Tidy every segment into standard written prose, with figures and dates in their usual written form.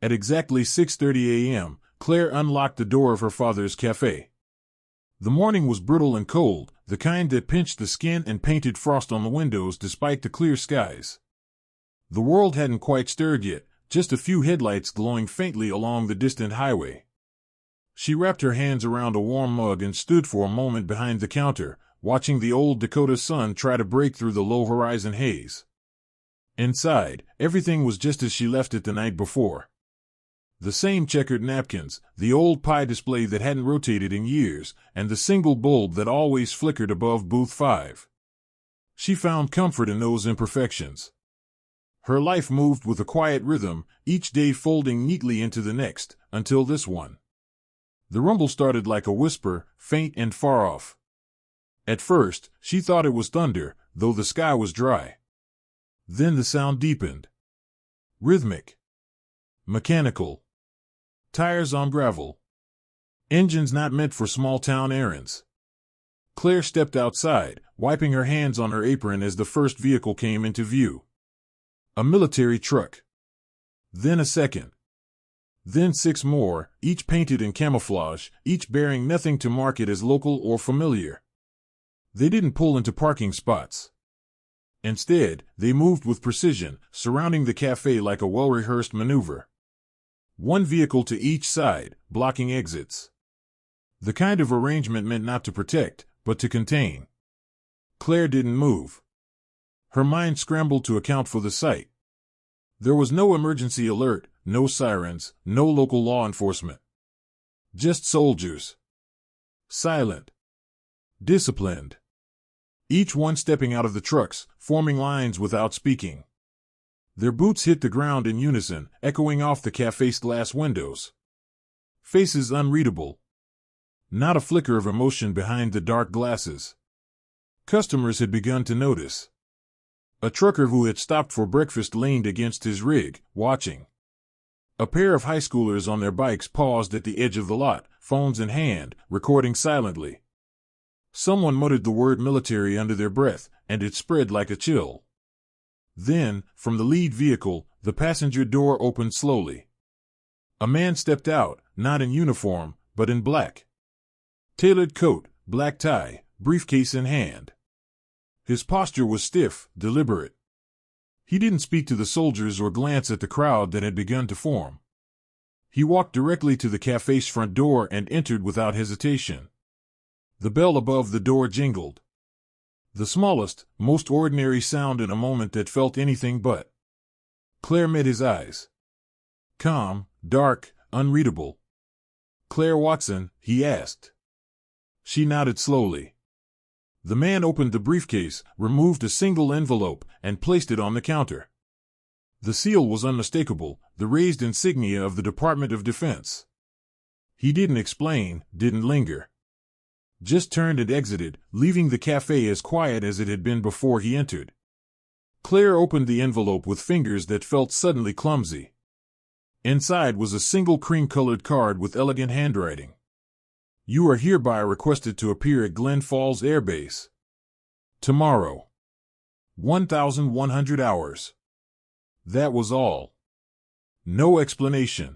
At exactly 6:30 a.m., Claire unlocked the door of her father's cafe. The morning was brittle and cold, the kind that pinched the skin and painted frost on the windows despite the clear skies. The world hadn't quite stirred yet, just a few headlights glowing faintly along the distant highway. She wrapped her hands around a warm mug and stood for a moment behind the counter, watching the old Dakota sun try to break through the low horizon haze. Inside, everything was just as she left it the night before. The same checkered napkins, the old pie display that hadn't rotated in years, and the single bulb that always flickered above booth 5. She found comfort in those imperfections. Her life moved with a quiet rhythm, each day folding neatly into the next, until this one. The rumble started like a whisper, faint and far off. At first, she thought it was thunder, though the sky was dry. Then the sound deepened. Rhythmic. Mechanical. Tires on gravel. Engines not meant for small-town errands. Claire stepped outside, wiping her hands on her apron as the first vehicle came into view. A military truck. Then a second. Then 6 more, each painted in camouflage, each bearing nothing to mark it as local or familiar. They didn't pull into parking spots. Instead, they moved with precision, surrounding the cafe like a well-rehearsed maneuver. One vehicle to each side, blocking exits. The kind of arrangement meant not to protect, but to contain. Claire didn't move. Her mind scrambled to account for the sight. There was no emergency alert, no sirens, no local law enforcement. Just soldiers. Silent. Disciplined. Each one stepping out of the trucks, forming lines without speaking. Their boots hit the ground in unison, echoing off the cafe's glass windows. Faces unreadable. Not a flicker of emotion behind the dark glasses. Customers had begun to notice. A trucker who had stopped for breakfast leaned against his rig, watching. A pair of high schoolers on their bikes paused at the edge of the lot, phones in hand, recording silently. Someone muttered the word military under their breath, and it spread like a chill. Then, from the lead vehicle, the passenger door opened slowly. A man stepped out, not in uniform, but in black. Tailored coat, black tie, briefcase in hand. His posture was stiff, deliberate. He didn't speak to the soldiers or glance at the crowd that had begun to form. He walked directly to the cafe's front door and entered without hesitation. The bell above the door jingled. The smallest, most ordinary sound in a moment that felt anything but. Claire met his eyes. Calm, dark, unreadable. "Claire Watson?" he asked. She nodded slowly. The man opened the briefcase, removed a single envelope, and placed it on the counter. The seal was unmistakable, the raised insignia of the Department of Defense. He didn't explain, didn't linger. Just turned and exited, leaving the cafe as quiet as it had been before he entered. Claire opened the envelope with fingers that felt suddenly clumsy. Inside was a single cream-colored card with elegant handwriting. "You are hereby requested to appear at Glen Falls Air Base. Tomorrow. 1,100 hours." That was all. No explanation.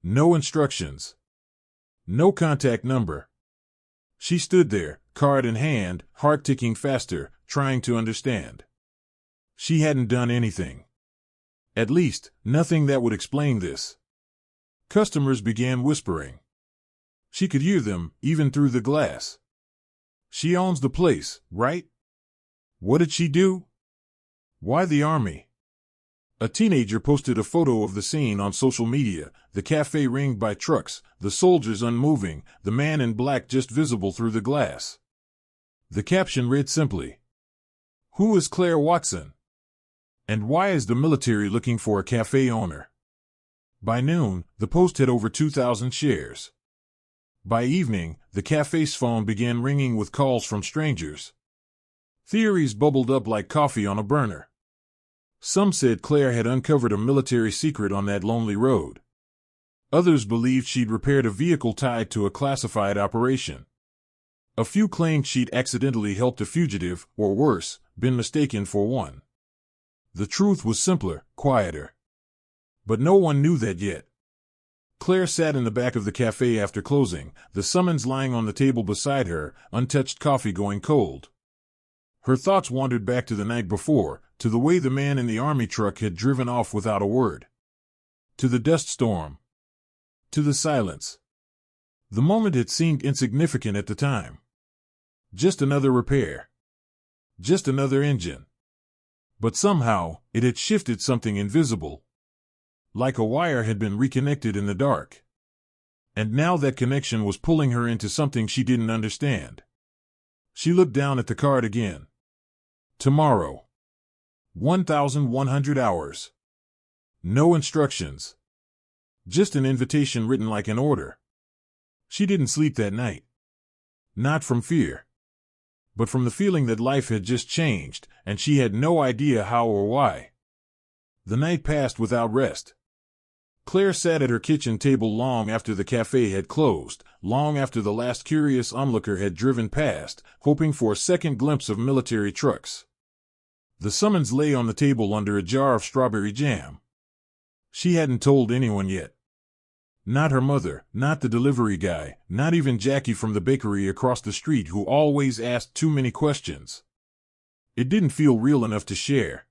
No instructions. No contact number. She stood there, card in hand, heart ticking faster, trying to understand. She hadn't done anything. At least, nothing that would explain this. Customers began whispering. She could hear them, even through the glass. "She owns the place, right? What did she do? Why the army?" A teenager posted a photo of the scene on social media, the cafe ringed by trucks, the soldiers unmoving, the man in black just visible through the glass. The caption read simply, "Who is Claire Watson? And why is the military looking for a cafe owner?" By noon, the post had over 2,000 shares. By evening, the cafe's phone began ringing with calls from strangers. Theories bubbled up like coffee on a burner. Some said Claire had uncovered a military secret on that lonely road. Others believed she'd repaired a vehicle tied to a classified operation. A few claimed she'd accidentally helped a fugitive, or worse, been mistaken for one. The truth was simpler, quieter. But no one knew that yet. Claire sat in the back of the cafe after closing, the summons lying on the table beside her, untouched coffee going cold. Her thoughts wandered back to the night before, to the way the man in the army truck had driven off without a word. To the dust storm. To the silence. The moment had seemed insignificant at the time. Just another repair. Just another engine. But somehow, it had shifted something invisible. Like a wire had been reconnected in the dark. And now that connection was pulling her into something she didn't understand. She looked down at the card again. Tomorrow. 1,100 hours. No instructions. Just an invitation written like an order. She didn't sleep that night. Not from fear. But from the feeling that life had just changed, and she had no idea how or why. The night passed without rest. Claire sat at her kitchen table long after the cafe had closed, long after the last curious onlooker had driven past, hoping for a second glimpse of military trucks. The summons lay on the table under a jar of strawberry jam. She hadn't told anyone yet. Not her mother, not the delivery guy, not even Jackie from the bakery across the street who always asked too many questions. It didn't feel real enough to share.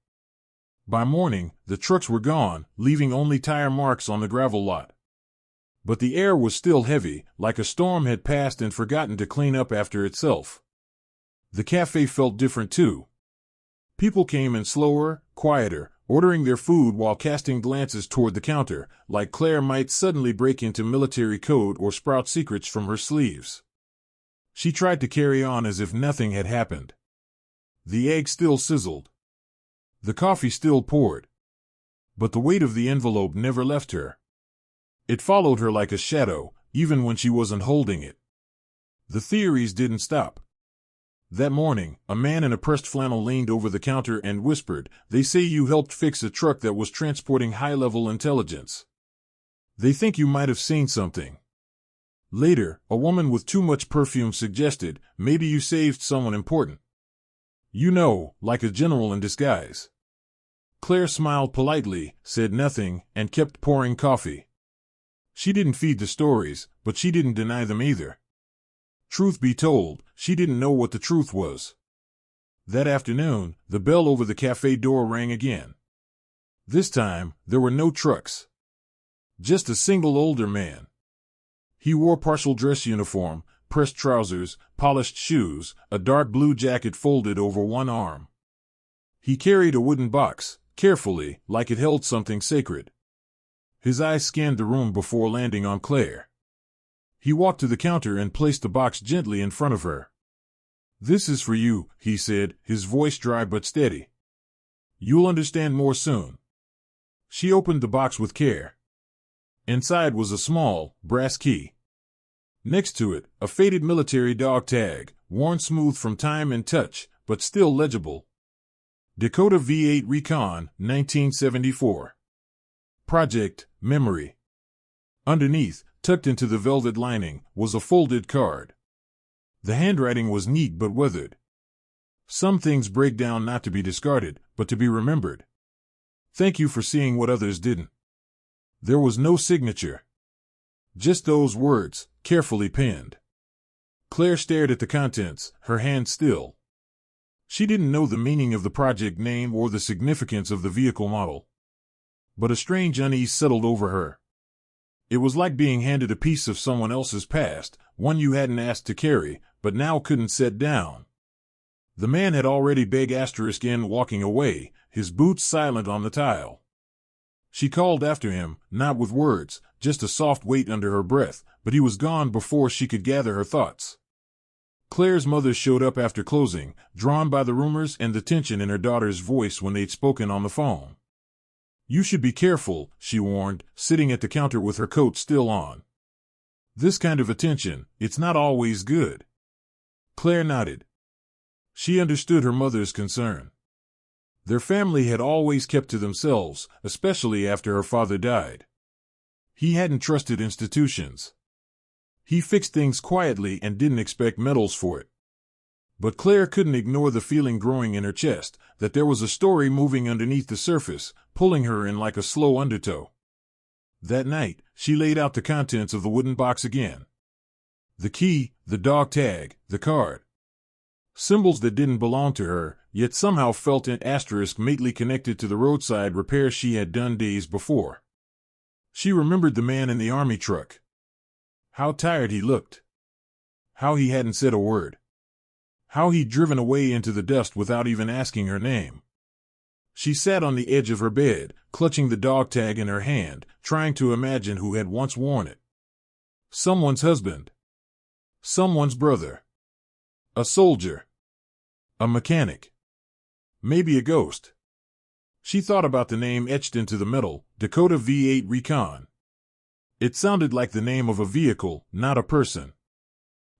By morning, the trucks were gone, leaving only tire marks on the gravel lot. But the air was still heavy, like a storm had passed and forgotten to clean up after itself. The cafe felt different too. People came in slower, quieter, ordering their food while casting glances toward the counter, like Claire might suddenly break into military code or sprout secrets from her sleeves. She tried to carry on as if nothing had happened. The egg still sizzled. The coffee still poured. But the weight of the envelope never left her. It followed her like a shadow, even when she wasn't holding it. The theories didn't stop. That morning, a man in a pressed flannel leaned over the counter and whispered, "They say you helped fix a truck that was transporting high-level intelligence. They think you might have seen something." Later, a woman with too much perfume suggested, "Maybe you saved someone important. You know, like a general in disguise." Claire smiled politely, said nothing, and kept pouring coffee. She didn't feed the stories, but she didn't deny them either. Truth be told, she didn't know what the truth was. That afternoon, the bell over the cafe door rang again. This time, there were no trucks. Just a single older man. He wore partial dress uniform, pressed trousers, polished shoes, a dark blue jacket folded over one arm. He carried a wooden box, carefully, like it held something sacred. His eyes scanned the room before landing on Claire. He walked to the counter and placed the box gently in front of her. "This is for you," he said, his voice dry but steady. "You'll understand more soon." She opened the box with care. Inside was a small, brass key. Next to it, a faded military dog tag, worn smooth from time and touch, but still legible. Dakota V8 Recon, 1974. Project, Memory. Underneath, tucked into the velvet lining, was a folded card. The handwriting was neat but weathered. Some things break down not to be discarded, but to be remembered. Thank you for seeing what others didn't. There was no signature. Just those words, carefully penned. Claire stared at the contents, her hand still. She didn't know the meaning of the project name or the significance of the vehicle model. But a strange unease settled over her. It was like being handed a piece of someone else's past, one you hadn't asked to carry, but now couldn't set down. The man had already begged *N walking away, his boots silent on the tile. She called after him, not with words, just a soft wait under her breath, but he was gone before she could gather her thoughts. Claire's mother showed up after closing, drawn by the rumors and the tension in her daughter's voice when they'd spoken on the phone. "You should be careful," she warned, sitting at the counter with her coat still on. "This kind of attention, it's not always good." Claire nodded. She understood her mother's concern. Their family had always kept to themselves, especially after her father died. He hadn't trusted institutions. He fixed things quietly and didn't expect medals for it. But Claire couldn't ignore the feeling growing in her chest, that there was a story moving underneath the surface, pulling her in like a slow undertow. That night, she laid out the contents of the wooden box again. The key, the dog tag, the card. Symbols that didn't belong to her, yet somehow felt an asterisk mately connected to the roadside repairs she had done days before. She remembered the man in the army truck. How tired he looked. How he hadn't said a word. How he'd driven away into the dust without even asking her name. She sat on the edge of her bed, clutching the dog tag in her hand, trying to imagine who had once worn it. Someone's husband. Someone's brother. A soldier. A mechanic. Maybe a ghost. She thought about the name etched into the metal, Dakota V8 Recon. It sounded like the name of a vehicle, not a person.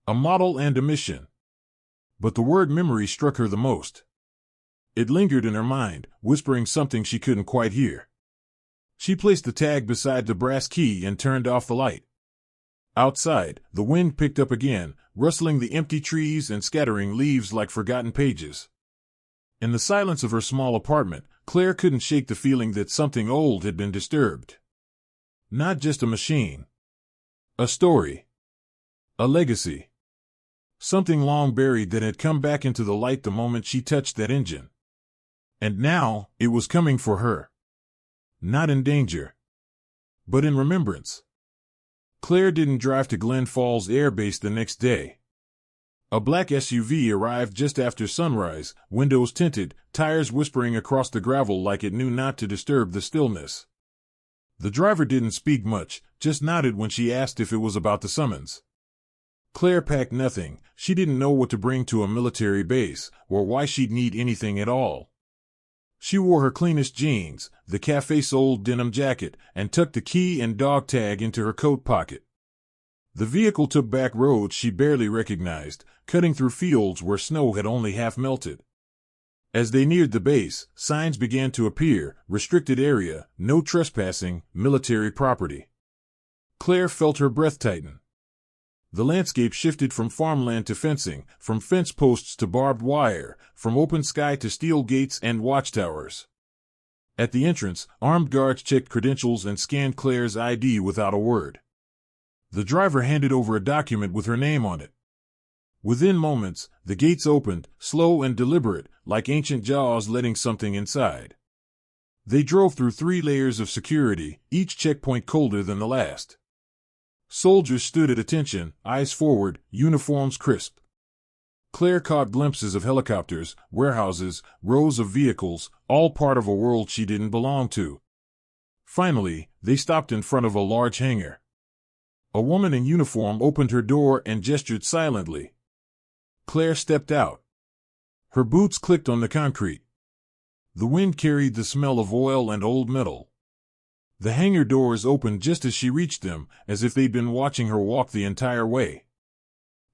A model and a mission. But the word memory struck her the most. It lingered in her mind, whispering something she couldn't quite hear. She placed the tag beside the brass key and turned off the light. Outside, the wind picked up again, rustling the empty trees and scattering leaves like forgotten pages. In the silence of her small apartment, Claire couldn't shake the feeling that something old had been disturbed. Not just a machine. A story. A legacy. Something long buried that had come back into the light the moment she touched that engine. And now, it was coming for her. Not in danger, but in remembrance. Claire didn't drive to Glen Falls Air Base the next day. A black SUV arrived just after sunrise, windows tinted, tires whispering across the gravel like it knew not to disturb the stillness. The driver didn't speak much, just nodded when she asked if it was about the summons. Claire packed nothing. She didn't know what to bring to a military base, or why she'd need anything at all. She wore her cleanest jeans, the cafe-soled denim jacket, and tucked the key and dog tag into her coat pocket. The vehicle took back roads she barely recognized, cutting through fields where snow had only half melted. As they neared the base, signs began to appear: restricted area, no trespassing, military property. Claire felt her breath tighten. The landscape shifted from farmland to fencing, from fence posts to barbed wire, from open sky to steel gates and watchtowers. At the entrance, armed guards checked credentials and scanned Claire's ID without a word. The driver handed over a document with her name on it. Within moments, the gates opened, slow and deliberate, like ancient jaws letting something inside. They drove through 3 layers of security, each checkpoint colder than the last. Soldiers stood at attention, eyes forward, uniforms crisp. Claire caught glimpses of helicopters, warehouses, rows of vehicles, all part of a world she didn't belong to. Finally, they stopped in front of a large hangar. A woman in uniform opened her door and gestured silently. Claire stepped out. Her boots clicked on the concrete. The wind carried the smell of oil and old metal. The hangar doors opened just as she reached them, as if they'd been watching her walk the entire way.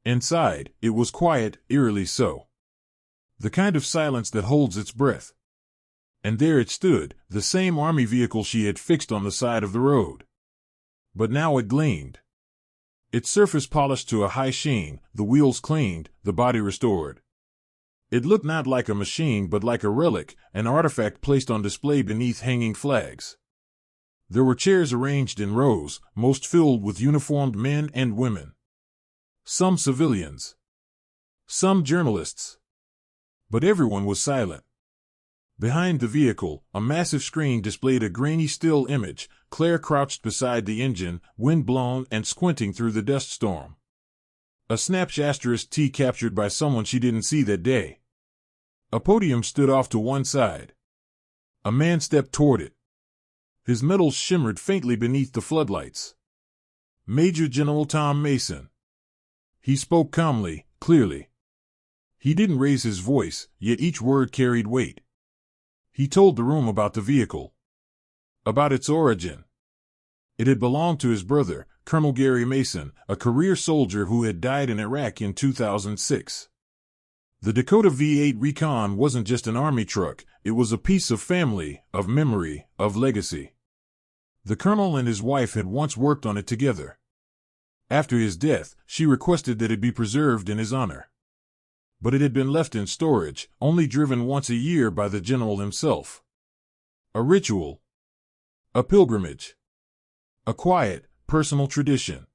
Inside, it was quiet, eerily so. The kind of silence that holds its breath. And there it stood, the same army vehicle she had fixed on the side of the road. But now it gleamed. Its surface polished to a high sheen, the wheels cleaned, the body restored. It looked not like a machine but like a relic, an artifact placed on display beneath hanging flags. There were chairs arranged in rows, most filled with uniformed men and women. Some civilians. Some journalists. But everyone was silent. Behind the vehicle, a massive screen displayed a grainy still image. Claire crouched beside the engine, wind-blown and squinting through the dust storm. A snapshot *T captured by someone she didn't see that day. A podium stood off to one side. A man stepped toward it. His medals shimmered faintly beneath the floodlights. Major General Tom Mason. He spoke calmly, clearly. He didn't raise his voice, yet each word carried weight. He told the room about the vehicle. About its origin. It had belonged to his brother, Colonel Gary Mason, a career soldier who had died in Iraq in 2006. The Dakota V8 Recon wasn't just an army truck, it was a piece of family, of memory, of legacy. The colonel and his wife had once worked on it together. After his death, she requested that it be preserved in his honor. But it had been left in storage, only driven once a year by the general himself. A ritual. A pilgrimage. A quiet, personal tradition.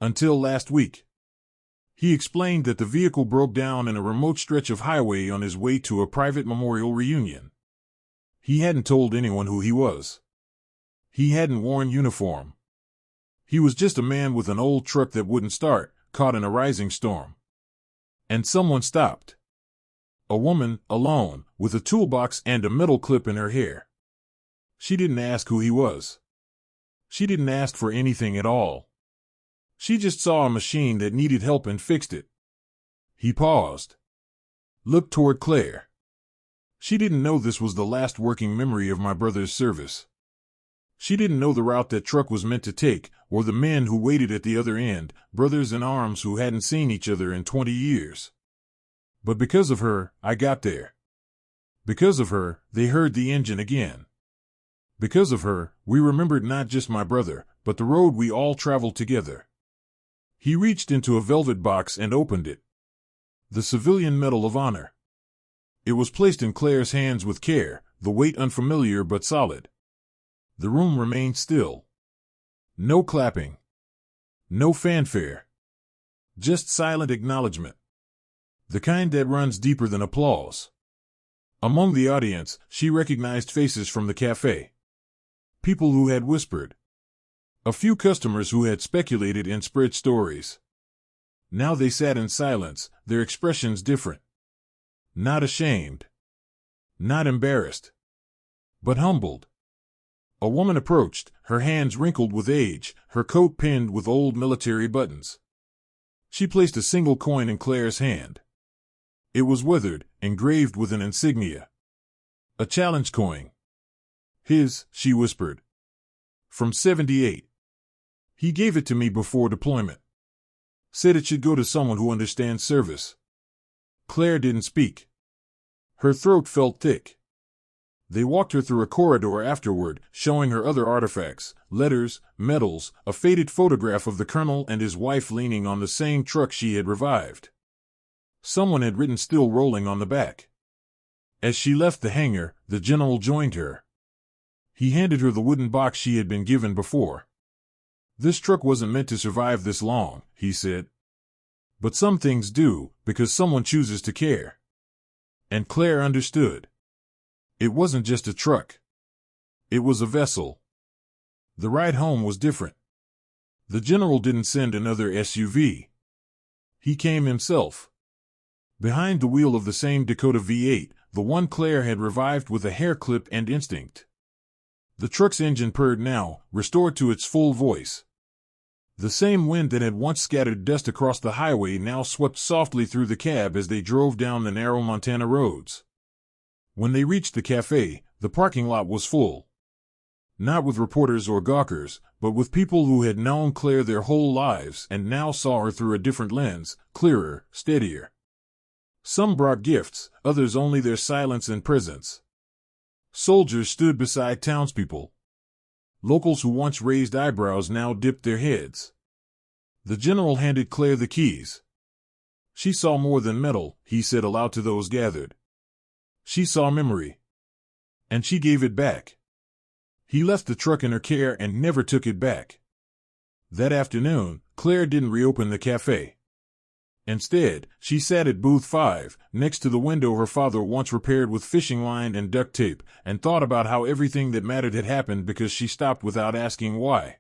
Until last week. He explained that the vehicle broke down in a remote stretch of highway on his way to a private memorial reunion. He hadn't told anyone who he was. He hadn't worn uniform. He was just a man with an old truck that wouldn't start, caught in a rising storm. And someone stopped. A woman, alone, with a toolbox and a metal clip in her hair. She didn't ask who he was. She didn't ask for anything at all. She just saw a machine that needed help and fixed it. He paused. Looked toward Claire. She didn't know this was the last working memory of my brother's service. She didn't know the route that truck was meant to take, or the men who waited at the other end, brothers in arms who hadn't seen each other in 20 years. But because of her, I got there. Because of her, they heard the engine again. Because of her, we remembered not just my brother, but the road we all traveled together. He reached into a velvet box and opened it. The Civilian Medal of Honor. It was placed in Claire's hands with care, the weight unfamiliar but solid. The room remained still. No clapping. No fanfare. Just silent acknowledgement. The kind that runs deeper than applause. Among the audience, she recognized faces from the cafe. People who had whispered. A few customers who had speculated and spread stories. Now they sat in silence, their expressions different. Not ashamed. Not embarrassed. But humbled. A woman approached, her hands wrinkled with age, her coat pinned with old military buttons. She placed a single coin in Claire's hand. It was weathered, engraved with an insignia. A challenge coin. His, she whispered. From 78. He gave it to me before deployment. Said it should go to someone who understands service. Claire didn't speak. Her throat felt thick. They walked her through a corridor afterward, showing her other artifacts, letters, medals, a faded photograph of the colonel and his wife leaning on the same truck she had revived. Someone had written "still rolling" on the back. As she left the hangar, the general joined her. He handed her the wooden box she had been given before. This truck wasn't meant to survive this long, he said. But some things do, because someone chooses to care. And Claire understood. It wasn't just a truck. It was a vessel. The ride home was different. The general didn't send another SUV. He came himself. Behind the wheel of the same Dakota V8, the one Claire had revived with a hair clip and instinct. The truck's engine purred now, restored to its full voice. The same wind that had once scattered dust across the highway now swept softly through the cab as they drove down the narrow Montana roads. When they reached the cafe, the parking lot was full. Not with reporters or gawkers, but with people who had known Claire their whole lives and now saw her through a different lens, clearer, steadier. Some brought gifts, others only their silence and presence. Soldiers stood beside townspeople. Locals who once raised eyebrows now dipped their heads. The general handed Claire the keys. She saw more than metal, he said aloud to those gathered. She saw memory. And she gave it back. He left the truck in her care and never took it back. That afternoon, Claire didn't reopen the cafe. Instead, she sat at booth 5, next to the window her father once repaired with fishing line and duct tape, and thought about how everything that mattered had happened because she stopped without asking why.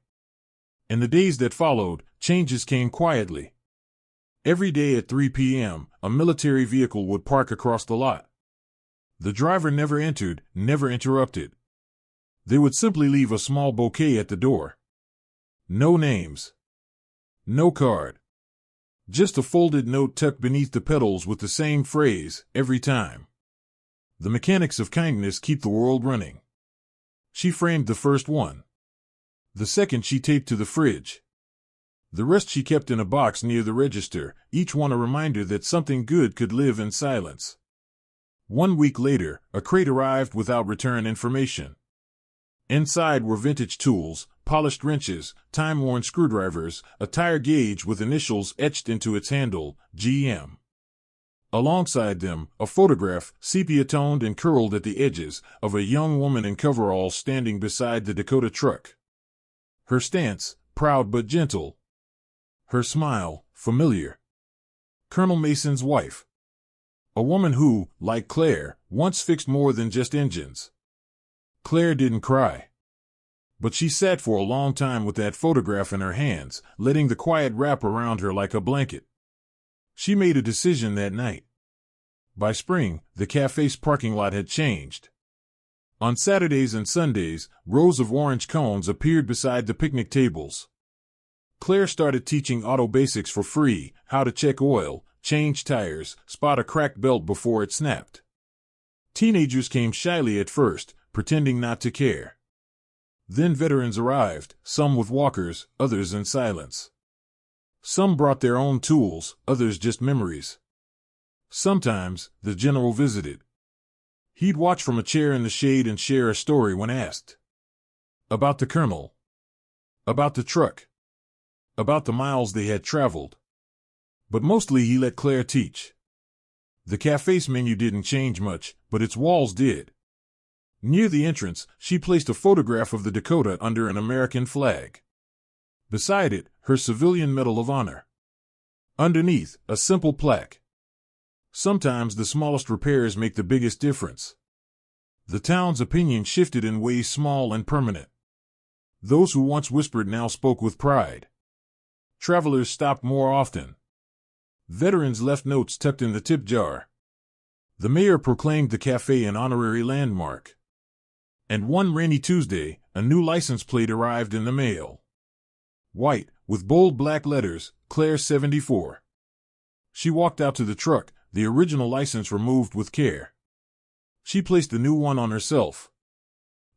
In the days that followed, changes came quietly. Every day at 3 p.m., a military vehicle would park across the lot. The driver never entered, never interrupted. They would simply leave a small bouquet at the door. No names. No card. Just a folded note tucked beneath the pedals with the same phrase, every time. The mechanics of kindness keep the world running. She framed the first one. The second she taped to the fridge. The rest she kept in a box near the register, each one a reminder that something good could live in silence. 1 week later, a crate arrived without return information. Inside were vintage tools, polished wrenches, time-worn screwdrivers, a tire gauge with initials etched into its handle, GM. Alongside them, a photograph, sepia-toned and curled at the edges, of a young woman in coveralls standing beside the Dakota truck. Her stance, proud but gentle. Her smile, familiar. Colonel Mason's wife. A woman who, like Claire, once fixed more than just engines. Claire didn't cry. But she sat for a long time with that photograph in her hands, letting the quiet wrap around her like a blanket. She made a decision that night. By spring, the cafe's parking lot had changed. On Saturdays and Sundays, rows of orange cones appeared beside the picnic tables. Claire started teaching auto basics for free, how to check oil, change tires, spot a cracked belt before it snapped. Teenagers came shyly at first, pretending not to care. Then veterans arrived, some with walkers, others in silence. Some brought their own tools, others just memories. Sometimes, the general visited. He'd watch from a chair in the shade and share a story when asked. About the colonel. About the truck. About the miles they had traveled. But mostly he let Claire teach. The cafe's menu didn't change much, but its walls did. Near the entrance, she placed a photograph of the Dakota under an American flag. Beside it, her civilian Medal of Honor. Underneath, a simple plaque. Sometimes the smallest repairs make the biggest difference. The town's opinion shifted in ways small and permanent. Those who once whispered now spoke with pride. Travelers stopped more often. Veterans left notes tucked in the tip jar. The mayor proclaimed the cafe an honorary landmark. And one rainy Tuesday, a new license plate arrived in the mail. White, with bold black letters, Claire 74. She walked out to the truck, the original license removed with care. She placed the new one on herself.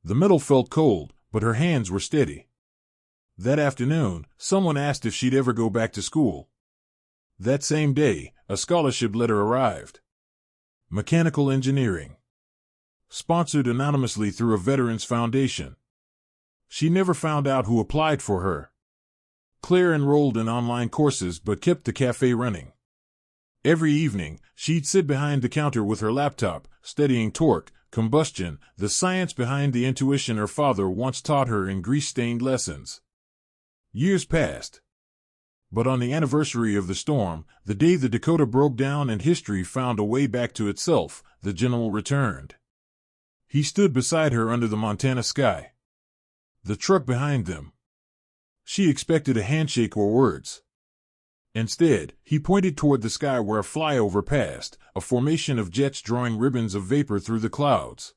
The metal felt cold, but her hands were steady. That afternoon, someone asked if she'd ever go back to school. That same day, a scholarship letter arrived. Mechanical engineering. Sponsored anonymously through a veterans foundation. She never found out who applied for her. Claire enrolled in online courses but kept the cafe running. Every evening, she'd sit behind the counter with her laptop, studying torque, combustion, the science behind the intuition her father once taught her in grease-stained lessons. Years passed. But on the anniversary of the storm, the day the Dakota broke down and history found a way back to itself, the general returned. He stood beside her under the Montana sky. The truck behind them. She expected a handshake or words. Instead, he pointed toward the sky where a flyover passed, a formation of jets drawing ribbons of vapor through the clouds.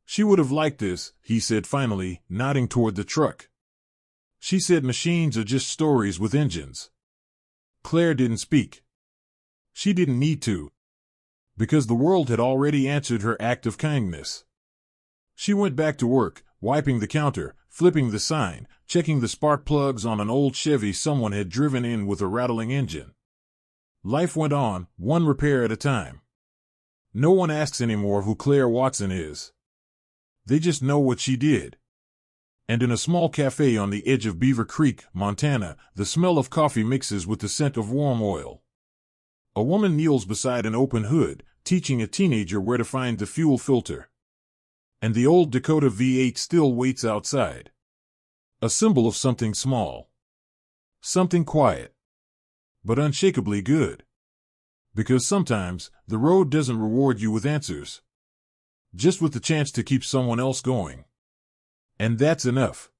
She would have liked this, he said finally, nodding toward the truck. She said machines are just stories with engines. Claire didn't speak. She didn't need to. Because the world had already answered her act of kindness. She went back to work, wiping the counter, flipping the sign, checking the spark plugs on an old Chevy someone had driven in with a rattling engine. Life went on, one repair at a time. No one asks anymore who Claire Watson is. They just know what she did. And in a small cafe on the edge of Beaver Creek, Montana, the smell of coffee mixes with the scent of warm oil. A woman kneels beside an open hood, teaching a teenager where to find the fuel filter. And the old Dakota V8 still waits outside. A symbol of something small. Something quiet. But unshakably good. Because sometimes, the road doesn't reward you with answers. Just with the chance to keep someone else going. And that's enough.